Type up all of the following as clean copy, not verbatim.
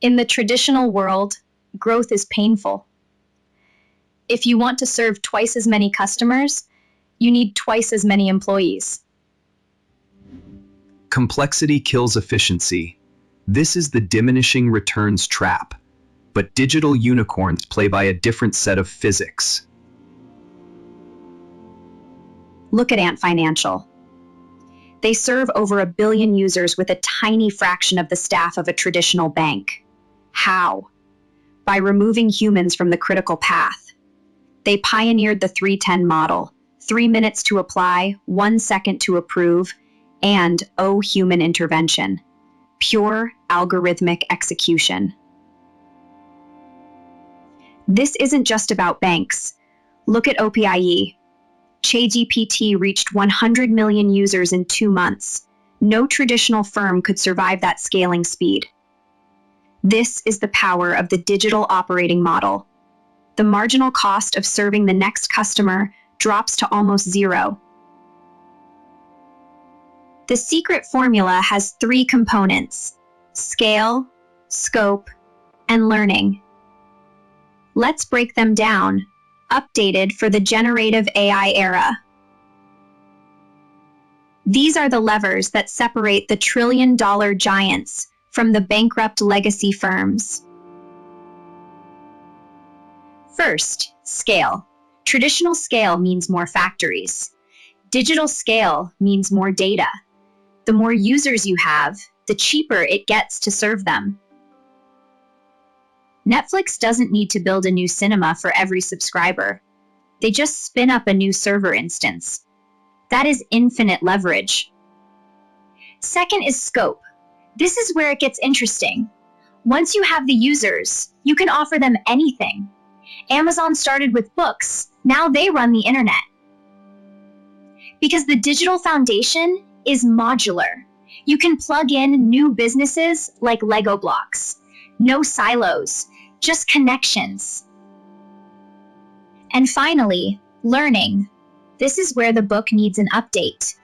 In the traditional world, growth is painful. If you want to serve twice as many customers, you need twice as many employees. Complexity kills efficiency. This is the diminishing returns trap. But digital unicorns play by a different set of physics. Look at Ant Financial. They serve over 1 billion users with a tiny fraction of the staff of a traditional bank. How? By removing humans from the critical path. They pioneered the 3-10 model, 3 minutes to apply, 1 second to approve, and human intervention. Pure algorithmic execution. This isn't just about banks. Look at OPIE. ChatGPT reached 100 million users in 2 months. No traditional firm could survive that scaling speed. This is the power of the digital operating model. The marginal cost of serving the next customer drops to almost zero. The secret formula has 3 components: scale, scope, and learning. Let's break them down, updated for the generative AI era. These are the levers that separate the trillion-dollar giants from the bankrupt legacy firms. First, scale. Traditional scale means more factories. Digital scale means more data. The more users you have, the cheaper it gets to serve them. Netflix doesn't need to build a new cinema for every subscriber. They just spin up a new server instance. That is infinite leverage. Second is scope. This is where it gets interesting. Once you have the users, you can offer them anything. Amazon started with books. Now they run the internet. Because the digital foundation is modular. You can plug in new businesses like Lego blocks. No silos, just connections. And finally, learning. This is where the book needs an update.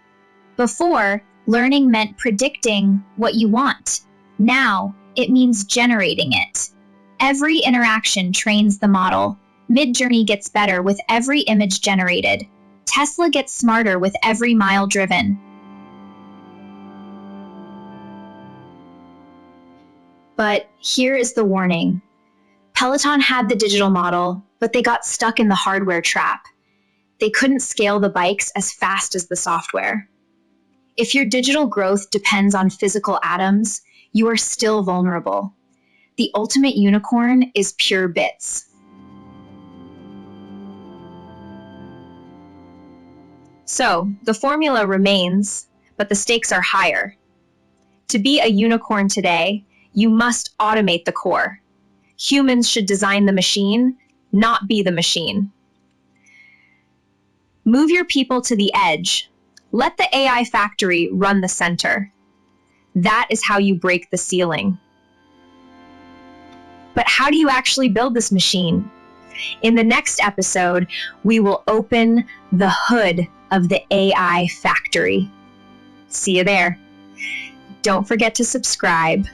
Before, learning meant predicting what you want. Now, it means generating it. Every interaction trains the model. Midjourney gets better with every image generated. Tesla gets smarter with every mile driven. But here is the warning. Peloton had the digital model, but they got stuck in the hardware trap. They couldn't scale the bikes as fast as the software. If your digital growth depends on physical atoms, you are still vulnerable. The ultimate unicorn is pure bits. So, the formula remains, but the stakes are higher. To be a unicorn today, you must automate the core. Humans should design the machine, not be the machine. Move your people to the edge. Let the AI factory run the center. That is how you break the ceiling. But how do you actually build this machine? In the next episode, we will open the hood of the AI factory. See you there. Don't forget to subscribe.